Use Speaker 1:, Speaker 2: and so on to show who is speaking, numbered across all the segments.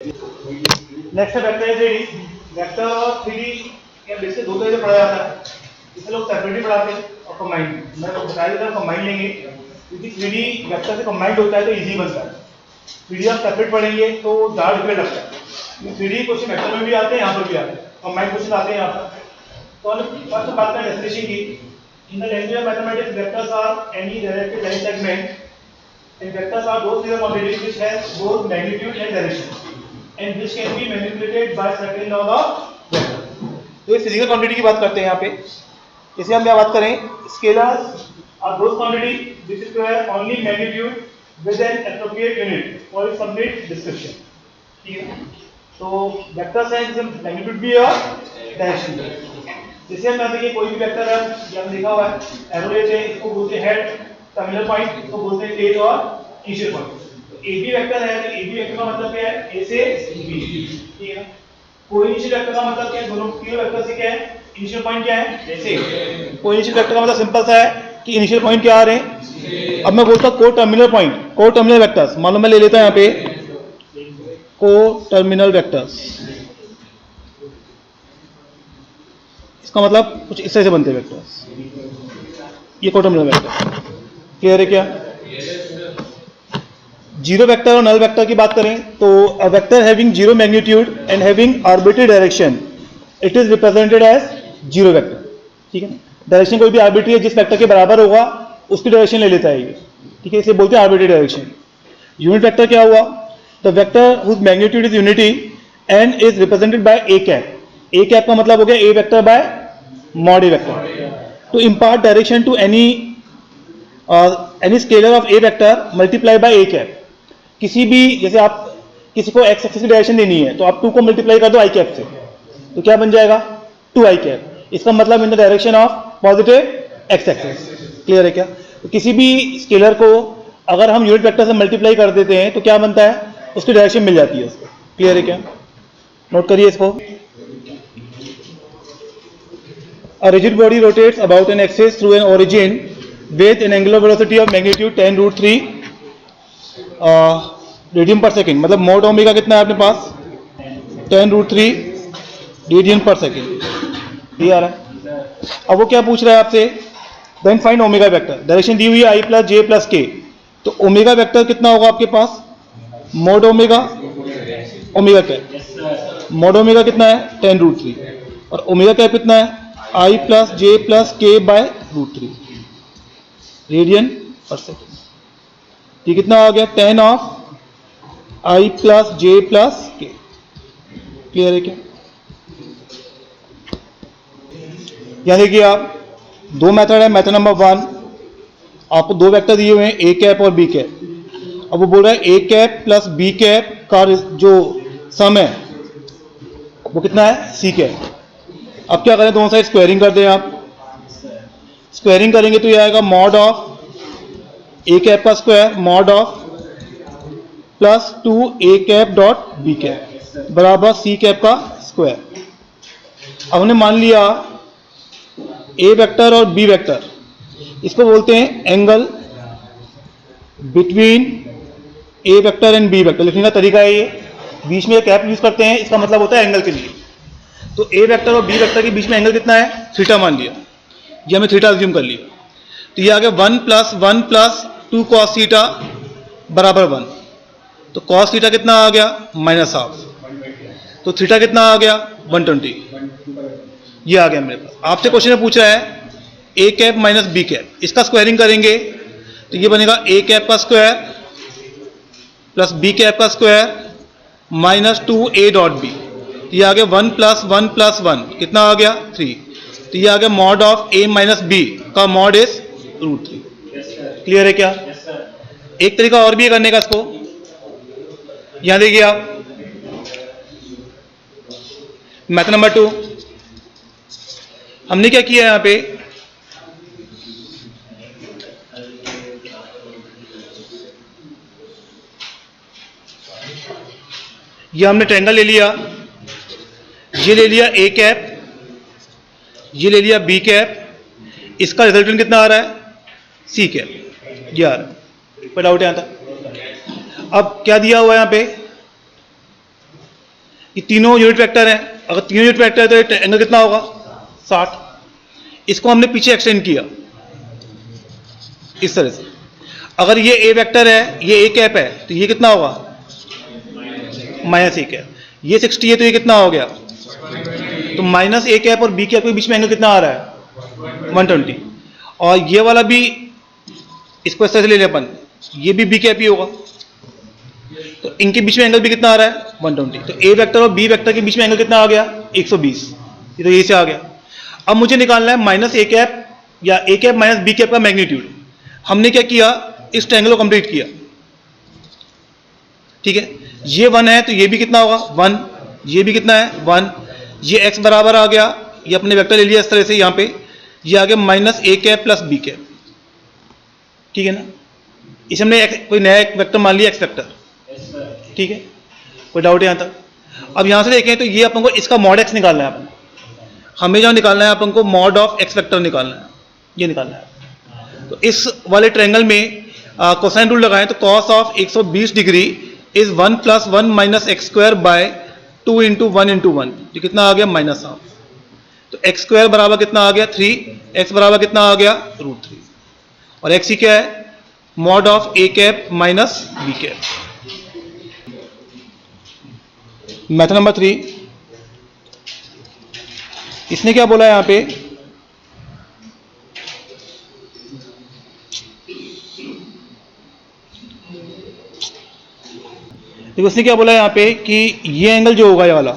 Speaker 1: Next है vector three. Vector और three या बेसिक दो तरह से पढ़ा जाता है। इसे लोग सेपरेटली पढ़ाते हैं और कंबाइंड। मैं तो बता देता हूँ कंबाइंड लेंगे क्योंकि थ्री वेक्टर से कंबाइंड होता है तो इजी बनता है। थ्री आप सेपरेट पढ़ेंगे तो ज़्यादा डिफिकल्ट लगता है। थ्री क्वेश्चन वेक्टर में भी आते हैं, यहाँ पर भी आते हैं, कंबाइंड क्वेश्चन आते हैं यहाँ पर। तो हम फर्स्ट बात करें डेफिनेशन की। In the language of mathematics vectors are any directed line segment and vectors are those linear quantities which have both magnitude and direction and which can be manipulated by certain law of vector। तो ये physical quantity की बात करते हैं यहाँ पे। इसे हम क्या बात करें, scalars are those quantity which require only magnitude with an appropriate unit for its complete description। ठीक है, तो वेक्टर्स हैं जिसमें मैग्नीट्यूड भी है और डायरेक्शन भी है। जैसे हम देखिए कोई भी वेक्टर है, ये हम लिखा हुआ है, एरो लेते हैं, इसको बोलते हैं हेड, टर्मिनल पॉइंट इसको बोलते हैं टेल और इनिशियल पॉइंट। तो ए बी वेक्टर है तो ए बी वेक्टर का मतलब क्या है, ए से बी। ठीक है, कोई इनिशियल वेक्टर का मतलब क्या है, दोनों तीनों वेक्टर से क्या है, इनिशियल पॉइंट क्या है, ए से। कोई इनिशियल वेक्टर का मतलब सिंपल सा है कि इनिशियल पॉइंट क्या आ रहे हैं। अब मैं बोलता हूँ को टर्मिनल पॉइंट, को टर्मिनल वेक्टर्स, मान लो मैं ले लेता हूँ यहाँ पे को टर्मिनल वेक्टर्स। इसका मतलब कुछ इस तरह से बनते हैं वेक्टर्स, ये को टर्मिनल वेक्टर। क्लियर है क्या? जीरो वेक्टर और नल वेक्टर की बात करें तो a vector having zero magnitude and having arbitrary direction it is represented as zero vector. ठीक है, डायरेक्शन कोई भी आर्बिट्री है, जिस वेक्टर के बराबर होगा उसकी डायरेक्शन ले लेता है ये। ठीक है, इसे बोलते हैं आर्बिट्री डायरेक्शन। यूनिट वेक्टर क्या हुआ, the vector whose magnitude is unity and is represented by A cap. A cap का मतलब हो गया A vector by mod A vector. To impart direction to any scalar of A vector multiply by A cap. किसी भी, जैसे आप किसी को एक्स एक्सिस की डायरेक्शन देनी है तो आप 2 को मल्टीप्लाई कर दो आई कैप से, तो क्या बन जाएगा 2 आई कैप। इसका मतलब in the direction of positive x axis. Clear है क्या? तो किसी भी स्केलर को अगर हम यूनिट वेक्टर से मल्टीप्लाई कर देते हैं तो क्या बनता है, उसकी डायरेक्शन मिल जाती है उसको। क्लियर है क्या? नोट करिए इसको। A rigid body rotates about an axis through an origin with an angular velocity of magnitude 10 root 3 radian पर सेकेंड। मतलब मोड ओमेगा कितना है अपने पास, 10 रूट 3 रेडियन पर सेकेंड। ये आ रहा है। अब वो क्या पूछ रहा है आपसे, then find omega vector. Direction दी हुई है आई प्लस जे प्लस के, तो ओमेगा वेक्टर कितना होगा आपके पास, mod omega, omega cap, mod omega कितना है 10 रूट 3 और ओमेगा कैप कितना है आई प्लस जे प्लस के बाय रूट 3 रेडियन पर सेकेंड। ये कितना आ गया 10 of I plus J plus के। क्लियर है क्या? यहां देखिए आप, दो मेथड है। मेथड नंबर 1, आपको दो वेक्टर दिए हुए हैं ए कैप और बी कैप। अब वो बोल रहा है A cap plus B cap का जो सम है वो कितना है सी कैप। अब क्या करें, दोनों साइड स्क्वायरिंग कर दें आप। स्क्वायरिंग करेंगे तो ये आएगा मॉड ऑफ ए कैप का square mod of plus 2 A cap dot B cap बराबर सी कैप का स्क्वायर। अब हमने मान लिया ए वेक्टर और बी वेक्टर, इसको बोलते हैं angle between A vector and B vector. लिखने का तरीका है ये, बीच में कैप यूज करते हैं, इसका मतलब होता है एंगल के लिए। तो ए वेक्टर और बी वेक्टर के बीच में एंगल कितना है, थीटा मान लिया, ये हमें थीटा अज्यूम कर लिया। तो ये आ गया 1 प्लस 2 कॉस थीटा बराबर 1। तो कॉस थीटा कितना आ गया -12। तो थीटा कितना आ गया 120। ये आ गया मेरे पास। आपसे क्वेश्चन में पूछ रहा है A cap minus B cap, इसका स्क्वायरिंग करेंगे तो ये बनेगा ए कैप का स्क्वायर प्लस बी कैप का square minus 2 A dot B. ये आ गया 1 प्लस 1 कितना आ गया 3। तो ये आ गया mod of A minus B का मॉड इज रूट 3। क्लियर है क्या? एक तरीका और भी है करने का इसको। यहां देखिए आप, मेथड नंबर 2 हमने क्या किया यहां पे, ये हमने ट्रायंगल ले लिया, ये ले लिया ए कैप, ये ले लिया बी कैप, इसका रिजल्टेंट कितना आ रहा है सी कैप। ये आ रहा है, कोई डाउट है यहां तक? अब क्या दिया हुआ है यहां पे, ये तीनों यूनिट वेक्टर हैं, अगर तीनों यूनिट वेक्टर है तो एंगल कितना होगा 60। इसको हमने पीछे एक्सटेंड किया इस तरह से, अगर ये ए वेक्टर है, ये ए कैप है, तो ये कितना होगा माइनस ए कैप, ये 60 है तो ये कितना हो गया, तो माइनस ए कैप और बी कैप के बीच में एंगल कितना आ रहा है 120, और ये वाला भी इसको इस तरह से ले लें अपन, ये भी बी कैप ही होगा, तो इनके बीच में एंगल भी कितना आ रहा है 120, तो ए वेक्टर और बी वेक्टर के बीच में एंगल कितना आ गया 120, ये तो यही से आ गया। अब मुझे निकालना है माइनस ए कैप या ए कैप माइनस बी कैप का मैग्नीट्यूड। हमने क्या किया, इस ट्रायंगल को कंप्लीट किया, ठीक है, ये 1 है तो ये भी कितना होगा 1, ये भी कितना है 1, ये x बराबर आ गया, ये अपने वेक्टर ले लिया इस तरह से, यहाँ पे ये आ गया minus A cap plus B cap, ठीक है ना। इसे हमने कोई नया वेक्टर मान लिया x वेक्टर, ठीक है, कोई डाउट है यहाँ तक। अब यहाँ से देखें तो ये अपन को इसका मॉड x निकालना है, अपन हमें जो निकालना है अपन को मॉड ऑफ x वेक्टर निकालना है, ये निकालना है। तो इस वाले ट्रायंगल में कोसाइन रूल लगाएं तो cos of 120 degree is 1 plus 1 minus x square by 2 into 1 into 1, ये कितना आ गया माइनस हाफ, तो एक्स स्क्वायर बराबर कितना आ गया 3, एक्स बराबर कितना आ गया √3, और एक्स ही क्या है mod of A cap minus B cap. Method number 3, इसने क्या बोला यहां पे, देखो उसने क्या बोला यहाँ पे कि ये एंगल जो होगा ये वाला,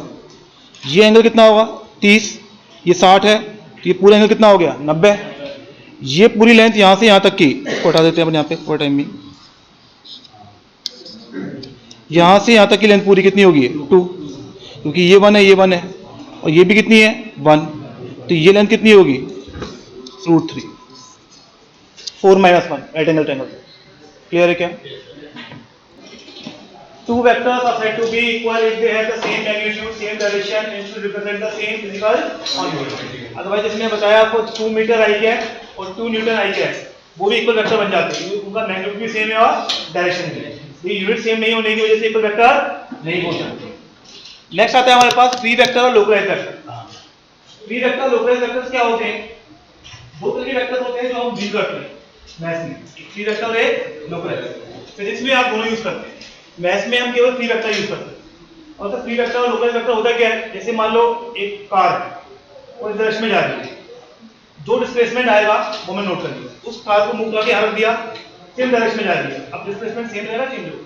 Speaker 1: ये एंगल कितना होगा 30, ये 60 है, तो ये पूरा एंगल कितना हो गया 90, ये पूरी लेंथ यहाँ से यहाँ तक की, इसको हटा देते हैं अपन यहाँ पे फॉर टाइम में, यहाँ से यहाँ तक की लेंथ पूरी कितनी होगी 2, क्योंकि ये 1 है ये 1 है, और ये भी कितनी है 1, तो ये लेंथ कितनी होगी √3, 4 minus 1 right angle triangle. Clear है क्या? Two vectors are said to be equal if they have the same magnitude, same direction, and should represent the same physical quantity. Otherwise, इसमें बताया आपको 2 मीटर आई है और 2 न्यूटन आई है, वो भी इक्वल वेक्टर बन जाते हैं, उनका मैग्नीट्यूड भी सेम है और डायरेक्शन भी। ये यूनिट सेम नहीं होने की वजह से इक्वल वेक्टर नहीं हो सकते। नेक्स्ट आता है हमारे पास फ्री वेक्टर और localised vector. Free vector localised vectors क्या होते हैं? दो तरह के वेक्टर्स होते हैं जो हम डील करते हैं मैथ्स में, फ्री वेक्टर और एक लोकलाइज्ड। फिजिक्स में आप दोनों यूज करते हैं, मैथ्स में हम केवल फ्री वेक्टर यूज करते हैं। और तो फ्री वेक्टर और लोकलाइज्ड वेक्टर होता क्या है, जैसे मान लो एक कार है और इस डायरेक्शन में जा रही है, जो डिस्प्लेसमेंट आएगा वो मैं नोट कर लिया, उस कार को मूव करके रख दिया, सेम डायरेक्शन में जा रही है, अब डिस्प्लेसमेंट सेम रहेगा चेंज होगा,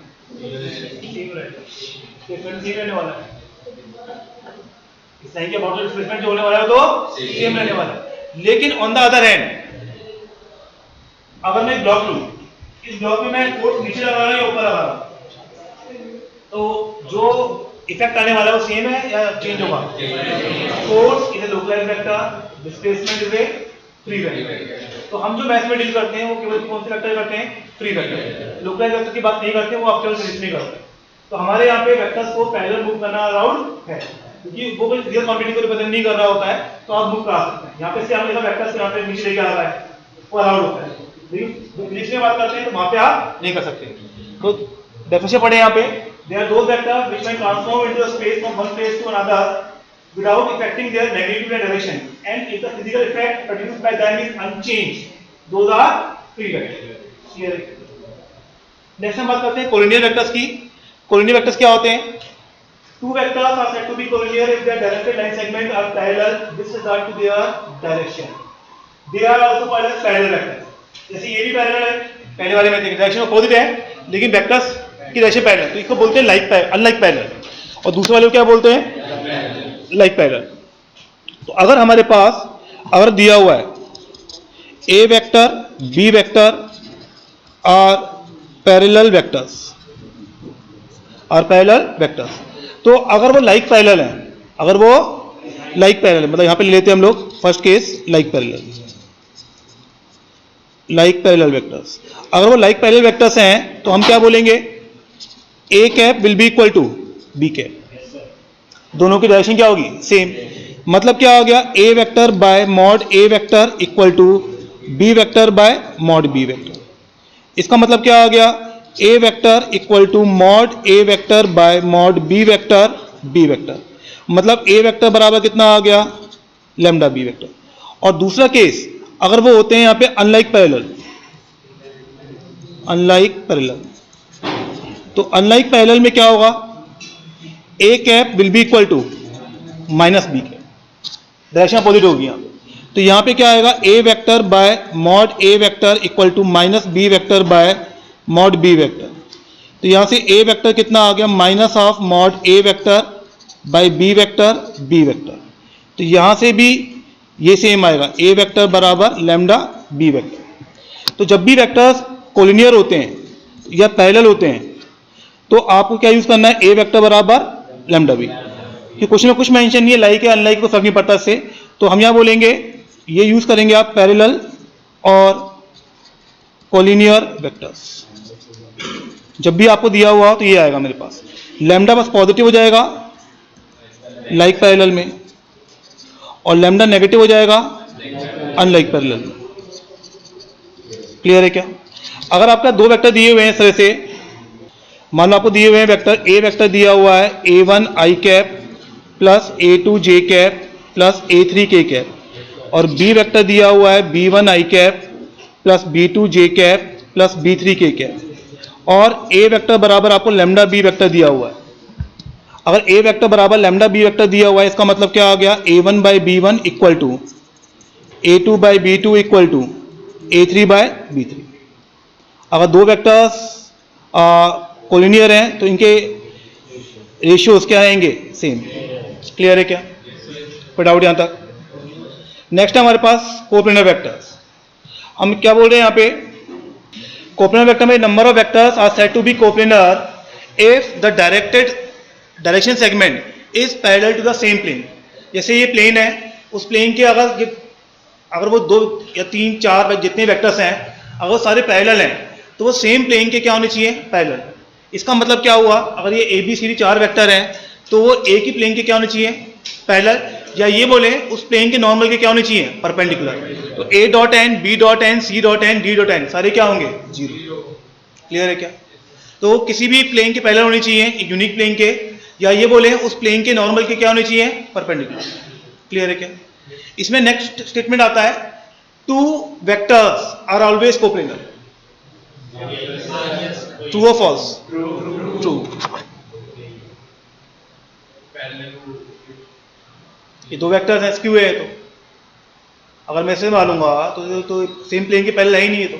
Speaker 1: सेम रहेगा, डिस्प्लेसमेंट सेम रहने वाला है, इस लाइन के अबाउट डिस्प्लेसमेंट जो होने वाला है तो सेम रहने वाला है। लेकिन ऑन द अदर हैंड अगर मैं ब्लॉक लूं, इस ब्लॉक में मैं फोर्स नीचे लगा रहा हूं या ऊपर लगा रहा हूं, तो जो इफेक्ट आने वाला है वो सेम है या चेंज होगा? Force is a localised vector, displacement is a free vector. तो हम जो मैथ्स में डील करते हैं वो केवल कौन से वेक्टर करते हैं? Free vector. लोकलाइज्ड वेक्टर की बात नहीं करते, वो आप केवल फिजिक्स में करते हैं। तो हमारे यहाँ पे वेक्टर्स को पैरेलल मूव करना अलाउड है, क्योंकि वो कोई रियल क्वांटिटी को रिप्रेजेंट नहीं कर रहा होता है, तो आप मूव करा सकते हैं। यहाँ पे से हम देखा वेक्टर्स को यहाँ पे नीचे लेके आ रहा है, वो अलाउड होता है। लेकिन फिजिक्स में बात करते हैं तो वहाँ पे आप नहीं कर सकते। तो डेफिनेशन पढ़े यहाँ पे, there are those vectors which may transform into the space from one place to another without affecting their magnitude and direction, and if the physical effect produced by them is unchanged, those are free vectors. Clear? Next हम बात करते हैं collinear vectors की। Collinear vectors क्या होते हैं? Two vectors are said to be collinear if their directed line segments are parallel with regard to their direction. They are also called as parallel vectors. जैसे ये भी पैरेलल है, पहले वाले में डायरेक्शन अपोजिट है, लेकिन वेक्टर्स की डायरेक्शन पैरेलल, तो इसको बोलते हैं लाइक अनलाइक पैरेलल, और दूसरे वाले को क्या बोलते हैं? Like parallel. तो अगर हमारे पास अगर दिया हुआ है ए वेक्टर बी वेक्टर और पैरेलल वेक्टर्स तो अगर वो लाइक पैरेलल हैं, अगर वो लाइक पैरेलल है, मतलब यहां पे ले लेते हैं हम लोग first case like parallel vectors. अगर वो लाइक पैरेलल वेक्टर्स हैं तो हम क्या बोलेंगे? A cap will be equal to B cap, दोनों की डायरेक्शन क्या होगी? सेम। मतलब क्या हो गया? A vector by mod A vector equal to B vector by mod B vector. इसका मतलब क्या हो गया? A vector equal to mod A vector by mod B vector B vector, मतलब ए वेक्टर बराबर कितना आ गया, लैम्डा बी वेक्टर। और दूसरा केस अगर वो होते हैं यहाँ पे अनलाइक पैरेलल, अनलाइक पैरेलल, तो अनलाइक पैरेलल में क्या होगा, A cap will be equal to minus B cap, direction opposite होगी यहाँ पे। तो यहाँ पे क्या आएगा, A vector by mod A vector equal to minus B vector by mod B vector. तो यहाँ से ए वेक्टर कितना आ गया, minus of mod A vector by B vector B vector. तो यहाँ से भी ये सेम आएगा, ए वेक्टर बराबर लैम्डा बी वेक्टर। तो जब भी वेक्टर्स कोलिनियर होते हैं या पैरेलल होते हैं तो आपको क्या यूज करना है, ए वेक्टर बराबर लैम्डा बी। कि क्वेश्चन में कुछ मेंशन नहीं है, लाइक है अनलाइक को फर्क नहीं पड़ता इससे, तो हम यहाँ बोलेंगे ये यूज करेंगे आप पैरेलल और कोलिनियर वेक्टर्स। जब भी आपको दिया हुआ हो तो ये आएगा मेरे पास, लैम्डा बस पॉजिटिव हो जाएगा लाइक पैरेलल में और लैम्डा नेगेटिव हो जाएगा अनलाइक पैरेलल में। क्लियर है क्या? अगर आपका दो वेक्टर दिए हुए हैं इस तरह से, मान लो आपको दिए हुए हैं वेक्टर, ए वेक्टर दिया हुआ है a1 आई कैप प्लस a2 जे कैप प्लस a3 के कैप, और बी वेक्टर दिया हुआ है b1 आई कैप प्लस b2 जे कैप प्लस b3 के कैप, और ए वेक्टर बराबर आपको लैम्डा बी वेक्टर दिया हुआ है। अगर ए वेक्टर बराबर लैम्डा बी वेक्टर दिया हुआ है, इसका मतलब क्या आ गया, a1 by b1 equal to a2 by b2 equal to a3 by b3। अगर दो वेक्टर्स कोलिनियर हैं तो इनके रेशियोज क्या आएंगे, सेम। क्लियर है क्या? कोई डाउट यहां तक? नेक्स्ट है हमारे पास कोप्लेनर वेक्टर्स। हम क्या बोल रहे हैं यहाँ पे, कोप्लेनर वेक्टर में number of vectors are said to be coplanar if the direction segment is parallel to the same plane. जैसे ये प्लेन है, उस प्लेन के अगर वो दो या तीन चार जितने वेक्टर्स हैं अगर वो सारे पैरेलल हैं तो वो सेम प्लेन के क्या होने चाहिए, पैरेलल। इसका मतलब क्या हुआ, अगर ये ए बी सी डी चार वेक्टर हैं तो वो एक ही प्लेन के क्या होने चाहिए, पैरेलल, या ये बोले उस प्लेन के नॉर्मल के क्या होने चाहिए, परपेंडिकुलर। तो A dot N, B dot N, C dot N, D dot N सारे क्या होंगे, जीरो। क्लियर है क्या? तो किसी भी प्लेन के पैरेलल होने चाहिए, एक यूनिक प्लेन के, या ये बोले उस प्लेन के नॉर्मल के क्या होने चाहिए, परपेंडिकुलर। क्लियर है क्या? इसमें नेक्स्ट स्टेटमेंट आता है, two vectors are always coplanar. True और फॉल्स? ट्रू। ये दो वेक्टर्स हैं, स्क्यू है, तो अगर मैं इसे मानूंगा तो सेम प्लेन के पैरेलल है ही नहीं है, तो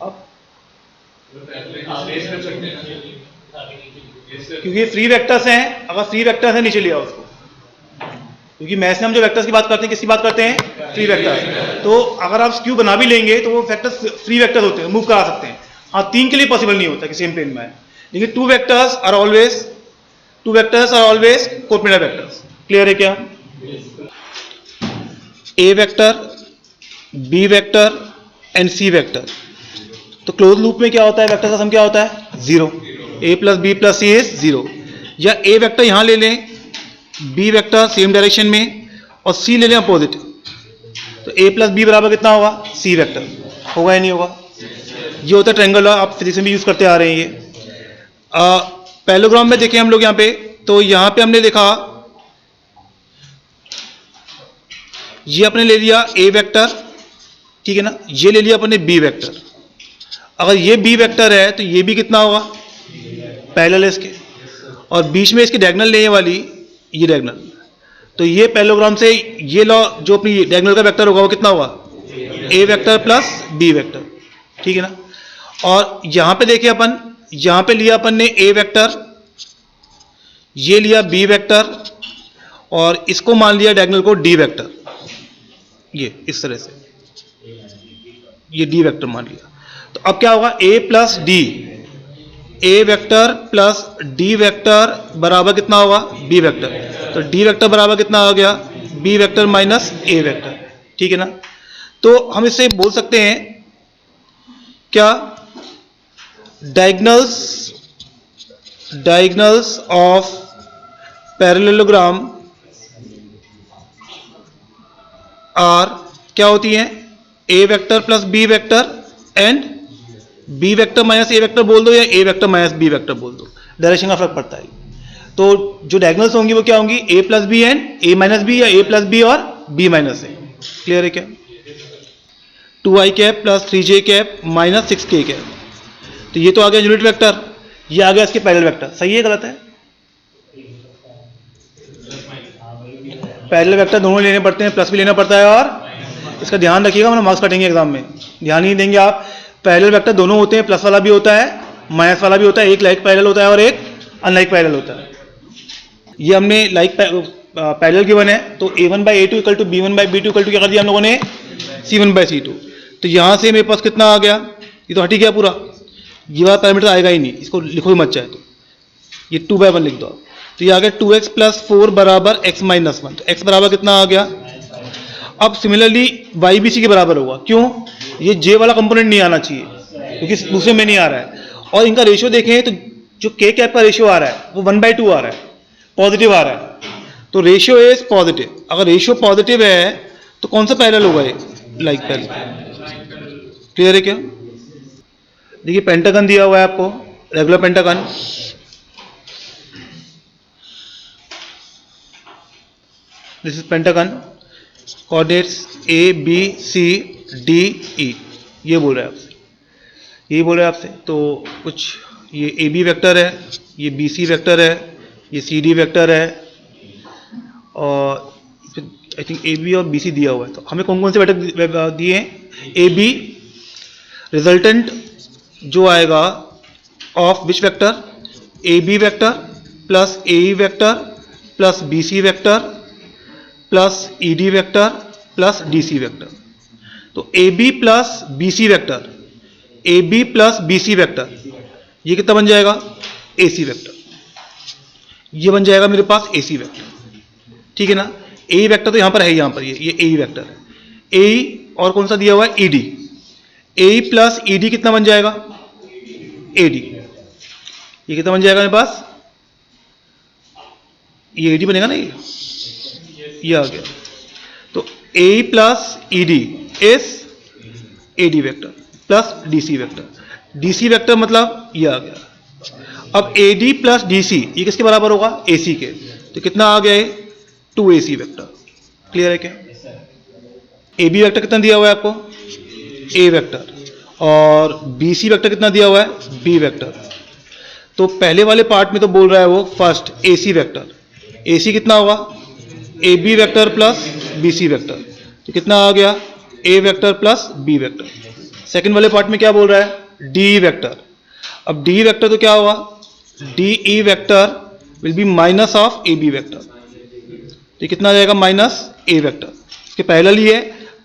Speaker 1: अब क्योंकि फ्री वेक्टर्स हैं, अगर फ्री वेक्टर्स है नीचे लिया उसको, क्योंकि मैथ्स में हम जो वेक्टर्स की बात करते हैं किसकी बात करते हैं, फ्री वेक्टर्स। तो अगर आप स्क्यू बना भी लेंगे तो वो वेक्टर्स फ्री वेक्टर्स होते हैं, मूव करा सकते हैं। हाँ, तीन के लिए पॉसिबल नहीं होता कि सेम प्लेन में है, लेकिन two vectors are always coplanar vectors. Clear है क्या? A vector, B vector and C vector. तो क्लोज लूप में क्या होता है, वेक्टर का सम क्या होता है, zero. A plus B plus C is zero. या ए वेक्टर यहां ले लें, बी वेक्टर सेम डायरेक्शन में, और सी ले लें अपोजिट, तो ए प्लस बी बराबर कितना होगा, सी वेक्टर। होगा या नहीं होगा? ये होता है ट्रायंगल, आप फिजिक्स में भी यूज करते आ रहे हैं ये। पैरेललोग्राम में देखें हम लोग यहाँ पे, तो यहाँ पे हमने देखा ये अपने ले लिया ए वेक्टर, ठीक है ना, ये ले लिया अपने बी वेक्टर। अगर ये बी वेक्टर है तो ये भी कितना होगा, पैरेलल है इसके, और बीच में इसकी डायगोनल लेने वाली ये डायगोनल, तो ये पैरेललोग्राम से ये लॉ जो अपनी डायगोनल का वेक्टर होगा वो कितना होगा, A vector plus B vector. ठीक है ना? और यहां पे देखिए अपन, यहां पे लिया अपन ने ए वेक्टर, ये लिया बी वेक्टर, और इसको मान लिया डायगोनल को डी वेक्टर, ये इस तरह से ये डी वेक्टर मान लिया। तो अब क्या होगा, ए प्लस डी, ए वेक्टर प्लस डी वेक्टर बराबर कितना होगा, बी वेक्टर। तो डी वेक्टर बराबर कितना आ गया, B vector minus A vector. ठीक है ना? तो हम इससे बोल सकते हैं क्या, डायगोनल्स ऑफ पैरेललोग्राम आर क्या होती हैं, A vector plus B vector and B vector minus A vector बोल दो, या A vector minus B vector बोल दो, डायरेक्शन का फर्क पड़ता है। तो जो डायगोनल्स होंगी वो क्या होंगी, a plus B and a minus B, या a प्लस बी और b माइनस ए। क्लियर है क्या? 2i cap plus 3j cap minus 6k cap, तो ये तो आ गया यूनिट वेक्टर, ये आ गया इसके पैरेलल वेक्टर। सही है गलत है? पैरेलल वेक्टर दोनों लेने पड़ते हैं, प्लस भी लेना पड़ता है, और इसका ध्यान रखिएगा, वरना मार्क्स कटेंगे एग्जाम में। ध्यान नहीं देंगे आप। पैरेलल वेक्टर दोनों होते हैं, प्लस वाला भी होता है, माइनस वाला भी होता है। एक लाइक पैरेलल होता है और एक अनलाइक पैरेलल होता है। ये हमने लाइक पैरेलल गिवन है, तो a1/a2 equal to b1/b2 equal to क्या कर दिया हम लोगों ने, c1/c2। तो यहाँ से मेरे पास कितना आ गया, ये तो हट ही गया पूरा, ये वाला पैरामीटर आएगा ही नहीं, इसको लिखो ही मत चाहे तो, ये 2/1 लिख दो आप। तो ये आ गया 2x प्लस 4 बराबर x माइनस 1। तो x बराबर कितना आ गया? अब सिमिलरली y भी c के बराबर होगा। क्यों? ये j वाला कंपोनेंट नहीं आना चाहिए, क्योंकि दूसरे में नहीं आ रहा है। और इनका रेशियो देखें तो जो k कैप का रेशियो आ रहा है वो 1/2 आ रहा है, पॉजिटिव आ रहा है। तो रेशियो इज पॉजिटिव। अगर रेशियो पॉजिटिव है तो कौन सा पैरेलल होगा ये, लाइक पैरेलल। क्लियर है क्या? देखिए पेंटागन दिया हुआ है आपको, regular pentagon. This is pentagon, coordinates a b c d e, ये बोल रहा है आपसे, यही बोल रहा है आपसे। तो कुछ ये ए बी वेक्टर है, ये बी सी वेक्टर है, ये सी डी वेक्टर है, और आई थिंक ए बी और बी सी दिया हुआ है। तो हमें कौन कौन से वेक्टर दिए हैं? ए बी रिजल्टेंट जो आएगा of which vector, A B vector plus A E vector plus B C vector plus E D vector plus D C vector. तो A B plus B C vector, A B plus B C vector, ये कितना बन जाएगा? A C vector. ये बन जाएगा मेरे पास ए C vector, ठीक है ना। ए वेक्टर तो यहां पर है, यहां पर ये ए वेक्टर है। ए और कौन सा दिया हुआ है? E D. A plus E D कितना बन जाएगा? A D. ये कितना बन जाएगा मेरे पास? ये ए डी बनेगा ना, ये आ गया। तो A plus E D is A D vector plus D C vector. D C vector मतलब ये आ गया। अब A D plus D C ये किसके बराबर होगा? ए सी के। तो कितना आ गया? 2ac vector. क्लियर है क्या? ए बी वेक्टर कितना दिया हुआ है आपको? A vector. और बी सी वेक्टर कितना दिया हुआ है? B vector. तो पहले वाले पार्ट में तो बोल रहा है वो first A C vector. A C कितना होगा? A B vector plus B C vector. तो कितना आ गया? A vector plus B vector. Second वाले पार्ट में क्या बोल रहा है? D vector. अब डी वेक्टर तो क्या होगा? D E vector will be minus of A B vector. तो कितना आ जाएगा? Minus A vector. इसके पैरेलल ही है,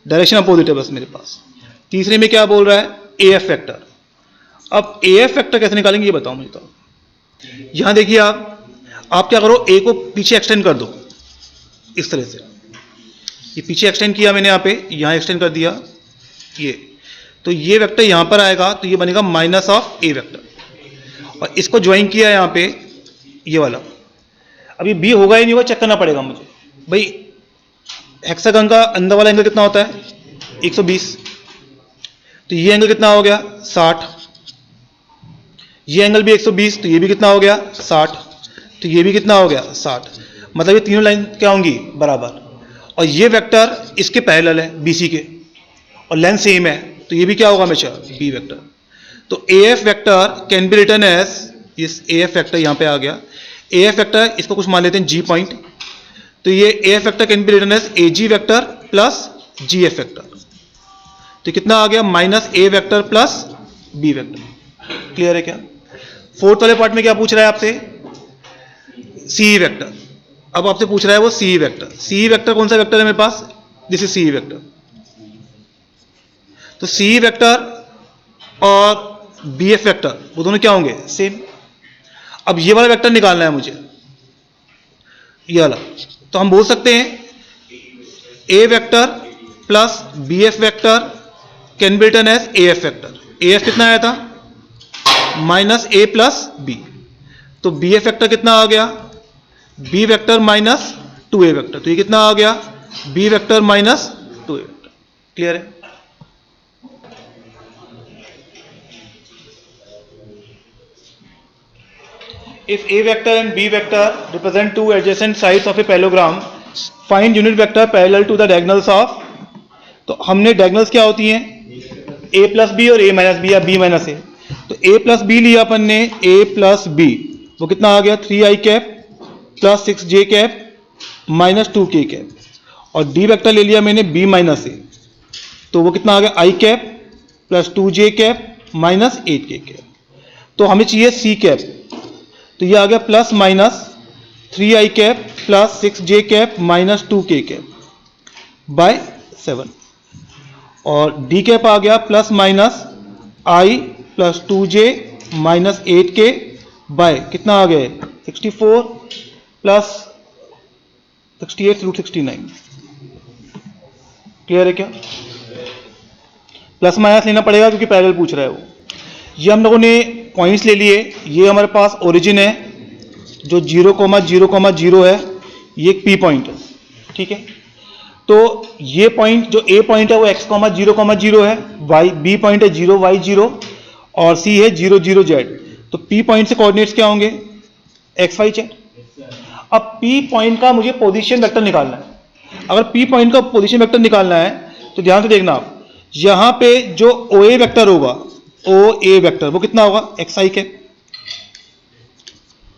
Speaker 1: डायरेक्शन अपोजिट है बस मेरे पास। तीसरे में क्या बोल रहा है? ए एफ वेक्टर। अब ए एफ वेक्टर कैसे निकालेंगे ये बताओ मुझे। तो यहां देखिए आप क्या करो, ए को पीछे एक्सटेंड कर दो इस तरह से। ये पीछे एक्सटेंड किया मैंने, यहाँ पे यहां एक्सटेंड कर दिया ये। तो ये वेक्टर यहां पर आएगा, तो ये बनेगा माइनस ऑफ ए वेक्टर। और इसको ज्वाइन किया यहां पे ये वाला। अब ये बी होगा ही नहीं, होगा चेक करना पड़ेगा मुझे भाई। हेक्सागन का अंदर वाला एंगल कितना होता है? 120। तो ये एंगल कितना हो गया? 60। ये एंगल भी 120, तो ये भी कितना हो गया? 60। तो ये भी कितना हो गया? 60। मतलब ये तीनों लाइन क्या होंगी? बराबर। और ये वेक्टर इसके पैरेलल है बीसी के, और लेंथ सेम है, तो ये भी क्या होगा हमेशा? B vector. तो A F vector can be written as, इस ए एफ वेक्टर यहां पे आ गया। ए एफ वेक्टर इसको कुछ मान लेते हैं जी पॉइंट। तो ये A F vector can be written as A G vector plus G F vector. तो कितना आ गया? Minus A vector plus B vector. Clear है क्या? फोर्थ वाले पार्ट में क्या पूछ रहा है आपसे? C vector. अब आपसे पूछ रहा है वो सी वेक्टर। सी वेक्टर कौन सा वेक्टर है मेरे पास? This is C vector. तो सी वेक्टर और बी एफ वेक्टर वो दोनों क्या होंगे? सेम। अब ये वाला वेक्टर निकालना है मुझे, ये वाला। तो हम बोल सकते हैं A vector plus B F vector can be written as A F vector. A F कितना आया था? Minus A plus B. तो बी एफ वेक्टर कितना आ गया? B vector minus 2a vector. तो ये कितना आ गया? B vector minus 2a vector. Clear है? if A vector and B vector represent two adjacent sides of a parallelogram, find unit vector parallel to the diagonals of। तो हमने diagonals क्या होती हैं, A प्लस बी और A minus B या B minus ए। तो A plus B लिया अपन ने, A प्लस बी, वो कितना आ गया 3i cap plus 6j cap minus 2k cap, और D वेक्टर ले लिया मैंने B माइनस ए, तो वो कितना आ गया i cap plus 2j cap minus 8k cap. तो हमें चाहिए C कैप, तो ये आ गया plus minus 3i cap plus 6j cap minus 2k cap by 7, और D कैप आ गया plus minus i plus 2j minus 8k by कितना आ गया 64 प्लस 68 रूट 69। क्लियर है क्या? प्लस माइनस लेना पड़ेगा क्योंकि पैरेलल पूछ रहा है वो। ये हम लोगों ने पॉइंट्स ले लिए। ये हमारे पास ओरिजिन है जो 0,0,0 है, ये एक P पॉइंट है, ठीक है। तो ये पॉइंट जो A पॉइंट है वो x,0,0 है, B पॉइंट है 0,y,0 और C है 0,0,z। तो P पॉइंट से कोऑर्डिनेट्स क्या होंगे x, y, z। अब P पॉइंट का मुझे पोजीशन वेक्टर निकालना है। अगर P पॉइंट का पोजीशन वेक्टर निकालना है तो ध्यान से देखना आप, यहां पे जो OA वेक्टर होगा, OA वेक्टर वो कितना होगा xi के,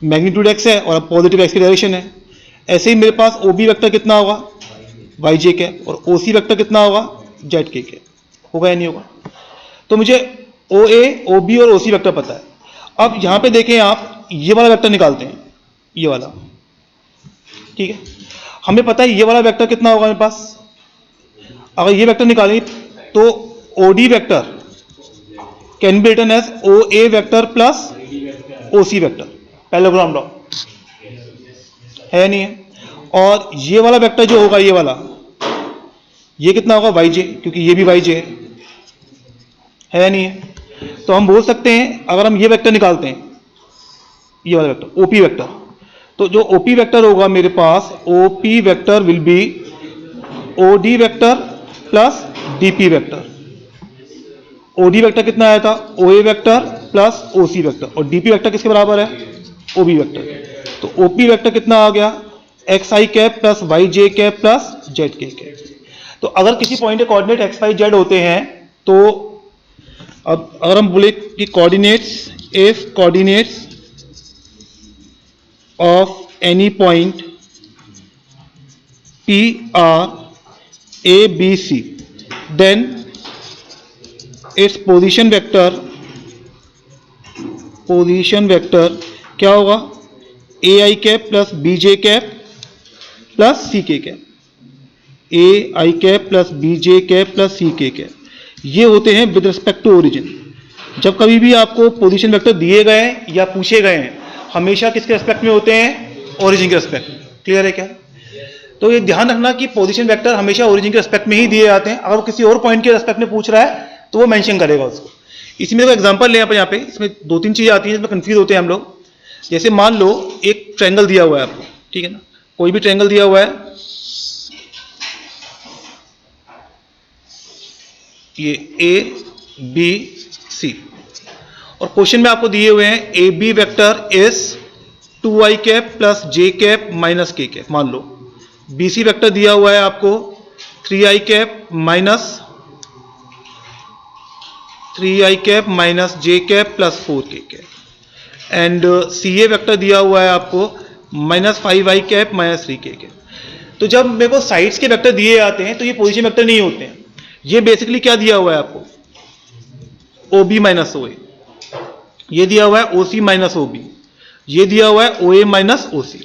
Speaker 1: मैग्नीट्यूड x है और पॉजिटिव x की डायरेक्शन है। ऐसे ही मेरे पास OB वेक्टर कितना होगा yj के, और OC वेक्टर कितना होगा zk के। होगा या नहीं होगा? तो मुझे OA, OB और OC वेक्टर पता है। अब यहां पे देखें आप, ये वाला वेक्टर निकालते हैं, ये वाला, ठीक है। हमें पता है ये वाला वेक्टर कितना होगा मेरे पास। अगर ये वेक्टर निकालें तो OD vector can be written as OA vector plus OC vector, parallelogram draw है नहीं है। और ये वाला वेक्टर जो होगा, ये वाला, ये कितना होगा yj, क्योंकि ये भी yj है नहीं है। तो हम बोल सकते हैं अगर हम ये वेक्टर निकालते हैं, ये वाला वेक्टर OP वेक्टर, तो जो OP वेक्टर होगा मेरे पास, OP vector will B OD vector plus DP vector. OD vector कितना आया था OA vector plus OC vector, और DP वेक्टर किसके बराबर है OB वेक्टर। तो OP वेक्टर कितना आ गया xi cap plus yj cap plus zk cap. तो अगर किसी पॉइंट के कोऑर्डिनेट x, y, z होते हैं, तो अब अगर हम बोले कि coordinates, if coordinates of any point P are A, B, C, then its position vector क्या होगा AI cap plus BJ cap plus CK cap, AI cap plus BJ cap plus CK cap. ये होते हैं with respect to origin. जब कभी भी आपको position vector दिए गए या पूछे गए हैं, हमेशा किसके रिस्पेक्ट में होते हैं ओरिजिन के रिस्पेक्ट में। क्लियर है क्या? तो ये ध्यान रखना कि पोजीशन वेक्टर हमेशा ओरिजिन के रिस्पेक्ट में ही दिए जाते हैं। अगर वो किसी और पॉइंट के रिस्पेक्ट में पूछ रहा है तो वो मेंशन करेगा उसको। इसमें देखो एग्जांपल ले यहाँ पे, इसमें 2-3 चीजें आती हैं जिसमें कंफ्यूज होते हैं हम लोग। जैसे मान लो एक ट्रायंगल दिया हुआ है आपको, ठीक है ना, कोई भी ट्रायंगल दिया हुआ है, ये ABC, और क्वेश्चन में आपको दिए हुए हैं AB vector is 2i cap plus j cap minus k cap. मान लो BC वेक्टर दिया हुआ है आपको 3i cap minus 3i cap plus 4k cap, and CA vector दिया हुआ है आपको minus 5i cap minus 3k cap. तो जब मेरे को साइड्स के वेक्टर दिए जाते हैं तो ये पोजीशन वेक्टर नहीं होते हैं। ये बेसिकली क्या दिया हुआ है आपको OB माइनस OA, ये दिया हुआ है OC माइनस OB, ये दिया हुआ है OA माइनस OC।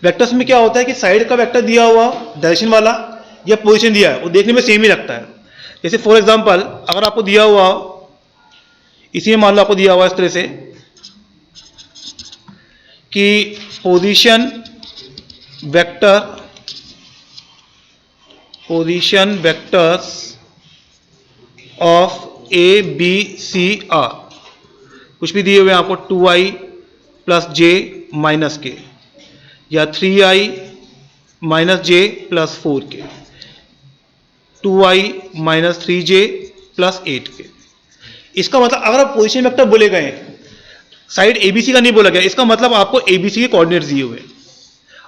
Speaker 1: वेक्टर्स में क्या होता है कि साइड का वेक्टर दिया हुआ डायरेक्शन वाला या पोजीशन दिया है वो देखने में सेम ही लगता है। जैसे फॉर एग्जांपल अगर आपको दिया हुआ, इसी में मान लो आपको दिया हुआ इस तरह से कि position vectors of A, B, C R, कुछ भी दिए हुए हैं आपको 2i प्लस j माइनस के, या 3i minus j plus 4k, 2i minus 3j plus 8k। इसका मतलब अगर आप पोजीशन वेक्टर बोले गए साइड ABC का नहीं बोला गया, इसका मतलब आपको ABC के कोऑर्डिनेट्स दिए हुए हैं।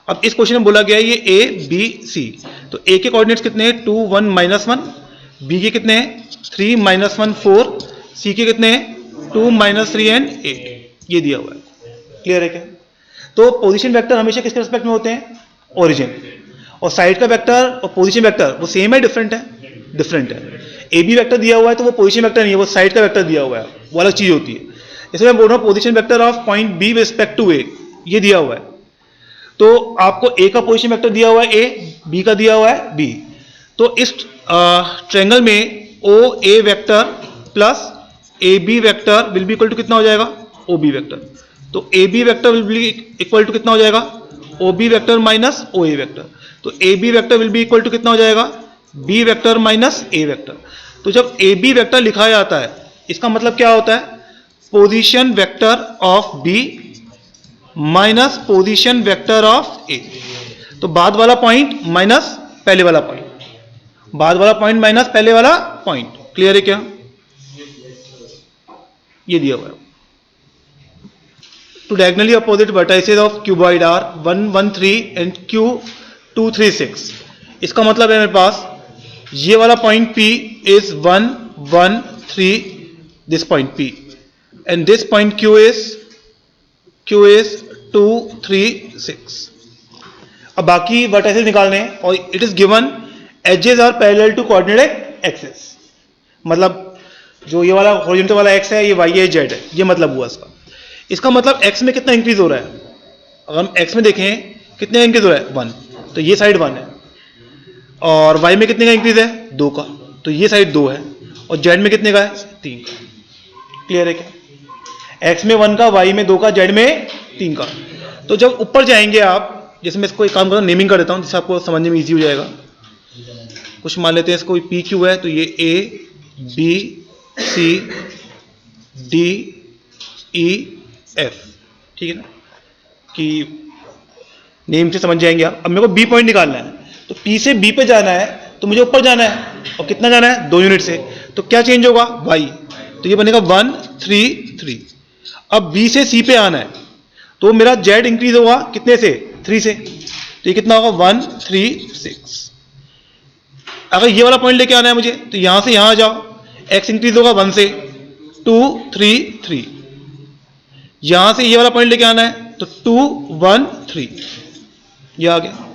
Speaker 1: अब इस क्वेश्चन में बोला गया है ये ABC, तो A के कोऑर्डिनेट्स कितने हैं 2 1 -1, B के कितने हैं 3 -1 4, C के कितने हैं 2 -3 एंड 8, ये दिया हुआ है। क्लियर है क्या? तो पोजीशन वेक्टर हमेशा किसके रिस्पेक्ट में होते हैं? ओरिजिन। और साइड का वेक्टर और पोजीशन वेक्टर वो सेम है डिफरेंट है? डिफरेंट है। AB वेक्टर दिया हुआ है तो वो पोजीशन वेक्टर नहीं है, वो साइड का वेक्टर दिया हुआ है, वो अलग चीज होती है। जैसे मैं बोल रहा हूँ position vector of point B with respect to A, ये दिया हुआ है, तो आपको A का पोजीशन वेक्टर दिया हुआ है A, B का दिया हुआ है B। तो इस ट्रायंगल में OA vector plus AB vector will be equal to कितना हो जाएगा? OB vector. तो AB vector will be equal to कितना हो जाएगा? OB vector minus OA vector. तो AB vector will be equal to कितना हो जाएगा? B vector minus A vector. तो जब AB वेक्टर लिखा जाता है इसका मतलब क्या होता है? Position vector of B minus position vector of A। तो बाद वाला पॉइंट माइनस पहले वाला पॉइंट, बाद वाला पॉइंट माइनस पहले वाला पॉइंट। क्लियर है क्या? ये दिया हुआ है। Two diagonally opposite vertices of cuboid are 1 1 3 and Q 2 3 6। इसका मतलब है मेरे पास ये वाला point P is 1 1 3, this point P, and this point Q is 2 3 6। अब बाकी वर्टाइसेस निकालने हैं और it is given edges are parallel to coordinate axis. मतलब जो ये वाला हॉरिजॉन्टल वाला x है, ये y है, z है, ये मतलब हुआ इसका। इसका मतलब x में कितना इंक्रीज हो रहा है? अगर हम x में देखें कितने का इंक्रीज हो रहा है? 1, तो ये साइड 1 है। और y में कितने का इंक्रीज है? 2 का, तो ये साइड 2 है। और z में कितने का है? 3 का। क्लियर है क्या? x में 1 का, y में 2 का, z में 3 का। तो जब ऊपर जाएंगे आप, जैसे मैं इसको एक काम करता हूँ, नेमिंग कर देता हूँ जिससे आपको समझने में इजी हो जाएगा। कुछ मान लेते हैं इसको PQ है, तो ये A B C D E F, ठीक है ना, कि नेम से समझ जाएंगे आप। अब मेरे को B पॉइंट निकालना है, तो P से B पे जाना है तो मुझे ऊपर जाना है, और कितना जाना है? 2 यूनिट से। तो क्या चेंज होगा? Y, तो ये बनेगा 1 3 3। अब B से C पे आना है तो मेरा Z इंक्रीज होगा कितने से? 3 से। तो ये कितना होगा? 1 3 6। अगर ये वाला पॉइंट लेके आना है मुझे तो यहां से यहां आ जाओ, x इंक्रीज होगा 1 से 2 3 3। यहां से ये वाला पॉइंट लेके आना है तो 2 1 3, ये आ गया।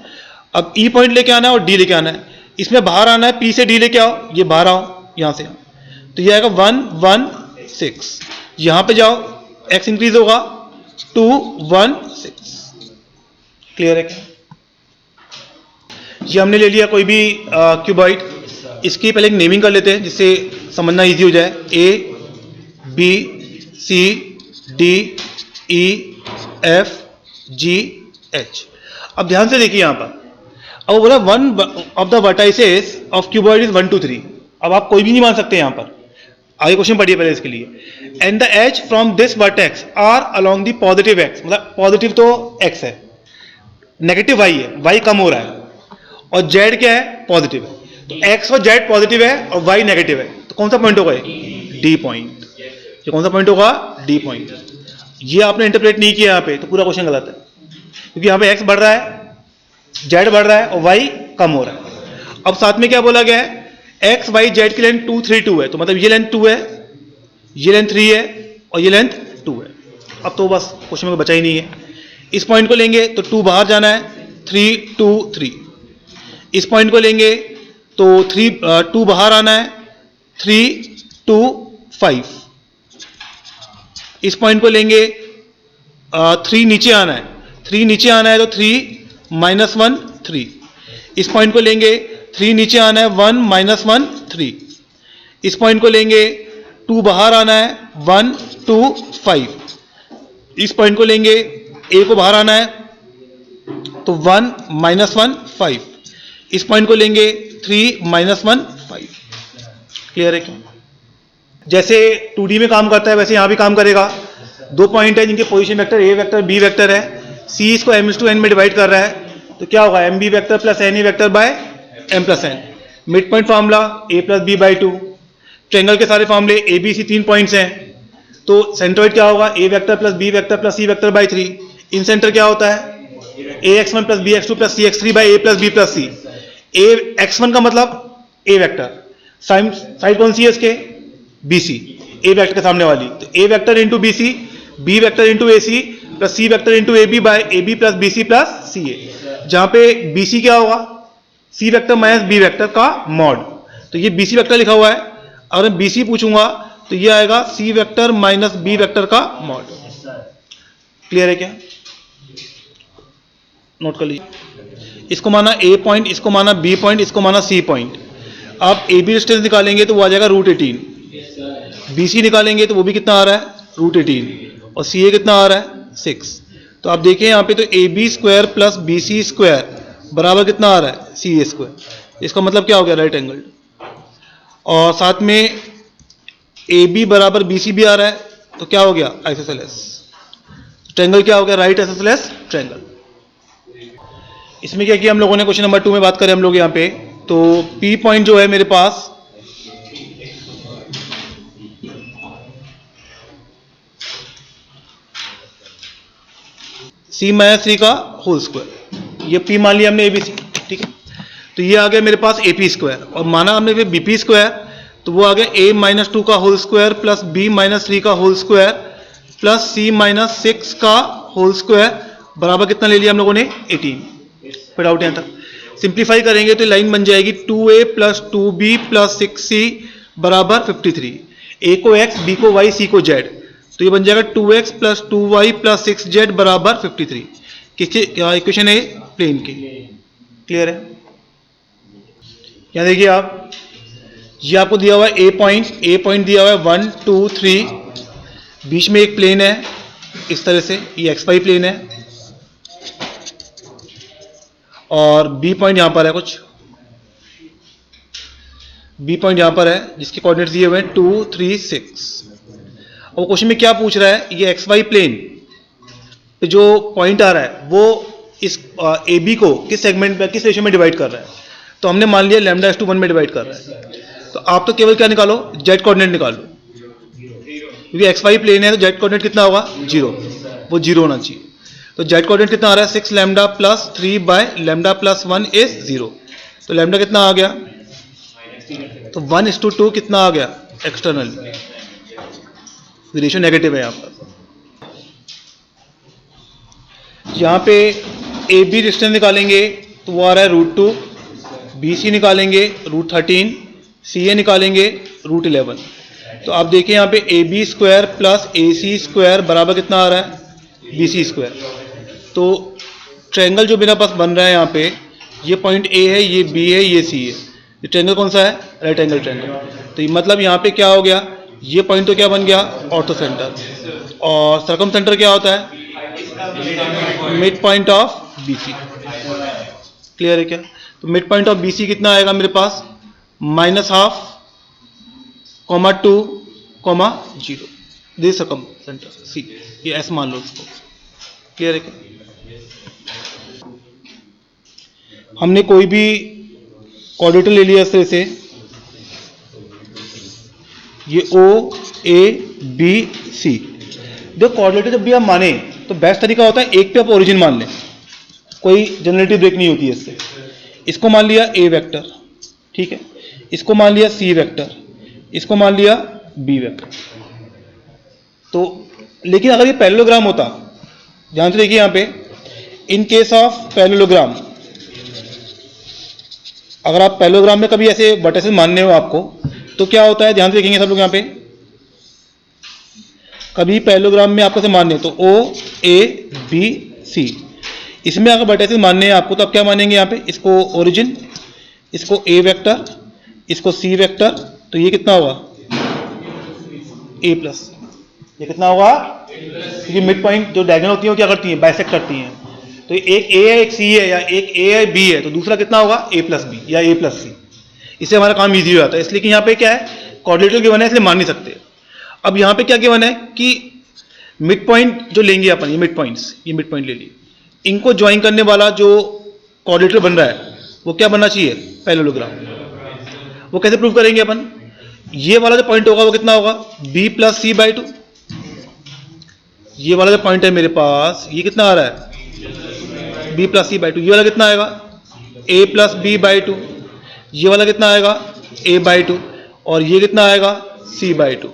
Speaker 1: अब E पॉइंट लेके आना है और D लेके आना है, इसमें बाहर आना है, P से D लेके आओ, ये बाहर आओ यहां से, तो ये आएगा 1 1 6। यहां पे जाओ, x इंक्रीज होगा 2 1 6। क्लियर है क्या? ये हमने ले लिया कोई भी क्यूबॉइड। इसकी पहले एक नेमिंग कर लेते हैं जिससे समझना इजी हो जाए। A B C D E F G H। अब ध्यान से देखिए यहां पर, अब वो बोला one of the vertices of cuboid is 1 2 3। अब आप कोई भी नहीं मान सकते यहां पर, आगे क्वेश्चन पढ़िए पहले इसके लिए। And the edge from this vertex are along the positive x, मतलब पॉजिटिव तो x है, नेगेटिव y है, y कम हो रहा है, और z क्या है? पॉजिटिव है। तो x और z पॉजिटिव है और y नेगेटिव है, तो कौन सा पॉइंट होगा? D point. ये कौन सा पॉइंट होगा? D point. ये आपने इंटरप्रेट नहीं किया यहाँ पे, तो पूरा क्वेश्चन गलत है, क्योंकि यहाँ पे x बढ़ रहा है, z बढ़ रहा है और y कम हो रहा है। अब साथ में क्या बोला गया है? x y z की लेंथ 2 3 2 है, तो मतलब ये लेंथ 2 है, ये लेंथ 3 है और ये लेंथ 2 है। अब तो बस क्वेश्चन में बचा ही नहीं है। इस पॉइंट को लेंगे तो 2 बाहर जाना है, 3 2 3। इस पॉइंट को लेंगे तो 2 बाहर आना है, 3 2 5। इस पॉइंट को लेंगे 3 नीचे आना है, 3 नीचे आना है तो 3 -1 3। इस पॉइंट को लेंगे 3 नीचे आना है, 1 -1 3। इस पॉइंट को लेंगे 2 बाहर आना है, 1 2 5। इस पॉइंट को लेंगे, a को बाहर आना है तो 1 -1 5। इस पॉइंट को लेंगे 3 -1 5। क्लियर है क्या? जैसे 2D में काम करता है वैसे यहां भी काम करेगा। 2 पॉइंट है जिनके position vector a vector b vector है, c इसको m/n में डिवाइड कर रहा है, तो क्या होगा? mb vector plus na vector by m+n। Mid point formula a + b/2। Triangle के सारे फार्मूले a b c 3 पॉइंट्स हैं, तो सेंट्रोइड क्या होगा, A vector plus B vector plus C vector by 3। Incentre क्या होता है, A x one plus B x two plus C x three by A plus B plus C. A x one का मतलब A vector, side कौन सी है इसके, B C, ए vector के सामने वाली, तो A vector into B C, B vector into A C plus C vector into A B by A B plus B C plus C A, जहां पे B C क्या होगा, C vector minus B vector का mod. तो ये B C vector लिखा हुआ है, अगर मैं बी सी पूछूंगा तो ये आएगा सी वेक्टर माइनस बी वेक्टर का मॉड। क्लियर है क्या, नोट कर लीजिए। इसको माना ए पॉइंट, इसको माना बी पॉइंट, इसको माना सी पॉइंट। आप ए बी डिस्टेंस निकालेंगे तो वो आ जाएगा √18, बी सी निकालेंगे तो वो भी कितना आ रहा है, √18, और सी ए कितना आ रहा है 6। तो आप देखिए यहाँ पे तो A B square plus B C square बराबर कितना आ रहा है, सी ए स्क्वायर। इसका मतलब क्या हो गया, राइट एंगल। और साथ में ए बी बराबर बी सी भी आ रहा है, तो क्या हो गया, आइसोसेलेस। ट्रायंगल क्या हो गया, राइट आइसोसेलेस ट्रायंगल। इसमें क्या किया हम लोगों ने, क्वेश्चन नंबर 2 में बात करें हम लोग यहाँ पे, तो पी पॉइंट जो है मेरे पास सी माइनस 3 का होल स्क्वायर, ये पी मान लिया हमने एबीसी, ठीक है। तो ये आ गया मेरे पास ए पी स्क्वायर, और माना हमने फिर बी पी स्क्वायर, तो वो आ गया ए माइनस 2 का whole square plus B minus 3 का whole square plus C minus 6 का होल स्क्वायर बराबर कितना ले लिया हम लोगों ने, 18। फिर आउट यहाँ तक सिंप्लीफाई करेंगे तो लाइन बन जाएगी 2a plus 2b plus 6c बराबर 53। ए को x, बी को y, सी को z, तो ये बन जाएगा 2x plus 2y plus 6z बराबर 53। किसकी इक्वेशन है, प्लेन की। क्लियर है। यहाँ देखिए आप, ये आपको दिया हुआ है ए पॉइंट दिया हुआ है 1 2 3, बीच में एक प्लेन है इस तरह से, ये XY प्लेन है, और बी पॉइंट यहां पर है, कुछ बी पॉइंट यहां पर है जिसके कोऑर्डिनेट्स दिए हुए हैं 2 3 6। और क्वेश्चन में क्या पूछ रहा है, ये XY प्लेन पे जो पॉइंट आ रहा है वो इस ए बी को किस सेगमेंट में, किस रेशियो में डिवाइड कर रहा है। तो हमने मान लिया λ/1 में डिवाइड कर रहा है। तो आप तो केवल क्या निकालो, जेड कोऑर्डिनेट निकालो, क्योंकि XY प्लेन है तो जेड कोऑर्डिनेट कितना होगा, 0, वो 0 होना चाहिए। तो जेड कोऑर्डिनेट कितना आ रहा है, 6 lambda plus 3 by lambda plus 1 is 0। तो लैम्डा कितना आ गया, तो 1:2 कितना आ गया एक्सटर्नल, रेशियो नेगेटिव है यहाँ पर। यहाँ पे ए बी डिस्टेंस निकालेंगे तो वो आ रहा है √2, बी सी निकालेंगे √13, सी ए निकालेंगे √11। तो आप देखिए यहाँ पे A B square plus A C square बराबर कितना आ रहा है, बी सी स्क्वायर। तो ट्रायंगल जो मेरा पास बन रहा है यहाँ पे, ये पॉइंट ए है, ये बी है, ये सी है, ये ट्रायंगल कौन सा है, राइट एंगल ट्रायंगल। तो ये मतलब यहाँ पे क्या हो गया, ये पॉइंट तो क्या बन गया, ऑर्थो सेंटर, और सर्कम सेंटर क्या होता है, midpoint of B C. Clear है क्या। तो midpoint of B C कितना आएगा मेरे पास, -½ 2, 0, दिस सर्कम सेंटर सी, ये एस मान लो उसको। क्लियर है क्या। हमने कोई भी कोऑर्डिनेटर ले लिया इस तरह से, ये O A B C। देखो कोऑर्डिनेटर जब भी आप माने तो बेस्ट तरीका होता है एक पे आप ओरिजिन मान लें, कोई जनरेटिव ब्रेक नहीं होती है इससे। इसको मान लिया A वेक्टर, ठीक है, इसको मान लिया C वेक्टर, इसको मान लिया B वेक्टर। तो लेकिन अगर ये पैरेललोग्राम होता, ध्यान से देखिए यहाँ पे, इन केस ऑफ पैरेललोग्राम, अगर आप पैरेललोग्राम में कभी ऐसे वर्टिसेस मानने हो आपको, तो क्या होता है, ध्यान से देखेंगे सब लोग यहाँ पे, कभी पैरेललोग्राम में आपको से मानने तो O A B C, इसमें अगर वर्टिसेस मानने हैं आपको तो आप क्या मानेंगे यहाँ पे, इसको ओरिजिन, इसको A वेक्टर, इसको C वेक्टर, तो ये कितना होगा A प्लस, ये कितना होगा, क्योंकि मिड पॉइंट जो डायगोनल होती है वो क्या करती हैं, बाइसेक्ट करती हैं। तो एक A है, एक C है, या एक A है B है, तो दूसरा कितना होगा A प्लस B या A प्लस C। इससे हमारा काम इजी हो जाता है। इसलिए कि यहाँ पे क्या है, कोऑर्डिनेटर गिवन है इसलिए मान नहीं सकते। अब यहाँ पे क्या गिवन है कि मिड पॉइंट जो लेंगे अपन, ये मिड पॉइंट्स, ये मिड पॉइंट ले लिए, इनको ज्वाइन करने वाला जो कोऑर्डिनेटर बन रहा है वो क्या बनना चाहिए, पैरेललोग्राम। वो कैसे प्रूव करेंगे अपन, ये वाला जो पॉइंट होगा वो कितना होगा, B प्लस C बाई 2, ये वाला जो पॉइंट है मेरे पास, ये कितना आ रहा है b plus C by two. ये वाला कितना आएगा a plus B by two. ये वाला कितना आएगा a बाई टू। और ये कितना आएगा c बाई टू।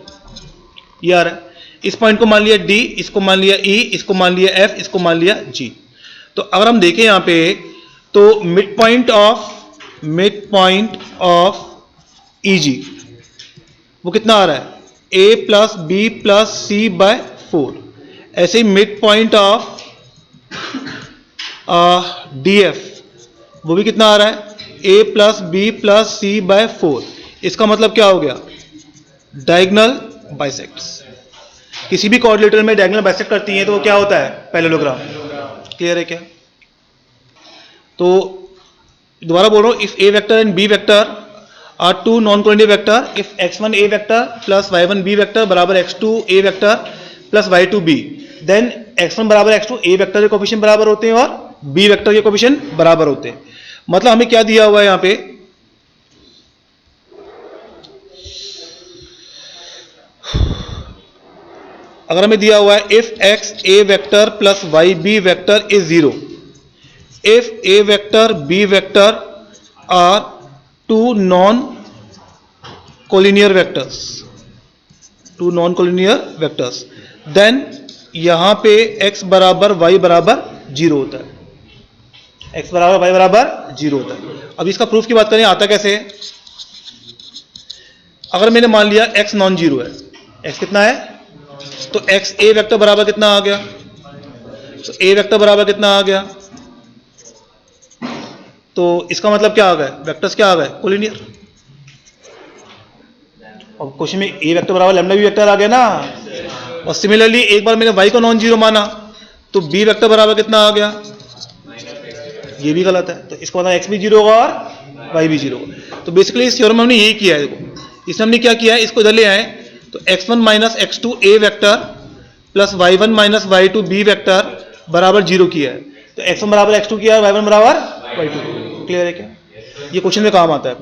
Speaker 1: ये आ रहा है। इस पॉइंट को मान लिया d, इसको मान लिया e, इसको मान लिया f, इसको मान लिया g। तो अगर हम देखें यहां पे तो मिड पॉइंट ऑफ EG वो कितना आ रहा है a plus B plus C by 4। ऐसे ही मिड पॉइंट ऑफ DF वो भी कितना आ रहा है a plus B plus C by 4। इसका मतलब क्या हो गया डायगोनल बाइसेक्ट्स। किसी भी कोऑर्डिनेटर में डायगोनल बाइसेक्ट करती हैं तो वो क्या होता है पैरेललोग्राम। क्लियर है क्या? तो दोबारा बोल रहा हूं, if a vector and b vector are two non collinear vector, if x1 a vector plus y1 b vector बराबर x2 a vector plus y2 b, then x1 बराबर x2 a वेक्टर के कोफिशिएंट बराबर होते हैं और b vector के coefficient बराबर होते हैं। मतलब हमें क्या दिया हुआ है यहां पे, अगर हमें दिया हुआ है if x a vector plus y b vector is 0, if a vector b vector are two non-collinear vectors, then यहां पे x बराबर y बराबर 0 होता है। x बराबर y बराबर 0 होता है। अब इसका प्रूफ की बात करें आता कैसे है? अगर मैंने मान लिया x नॉन जीरो है, x कितना है तो x a वेक्टर बराबर कितना आ गया, तो a वेक्टर बराबर कितना आ गया, तो इसका मतलब क्या आ गया वेक्टर्स क्या आ गए कोलिनियर। और क्वेश्चन में a वेक्टर बराबर लैम्डा b वेक्टर आ गया ना। और सिमिलरली एक बार मैंने y को नॉन जीरो माना तो b वेक्टर बराबर कितना आ गया, ये भी गलत है। तो इसका मतलब x भी जीरो होगा और y भी जीरो होगा। तो बेसिकली इस थ्योरम में हमने यही किया है। देखो इसमें हमने क्या किया है, इसको इधर ले आए तो x1 minus x2 a vector plus y1 minus y2 b vector बराबर 0 किया है। तो x1 बराबर x2 किया और y1 बराबर y2। क्लियर है क्या? ये क्वेश्चन में काम आता है।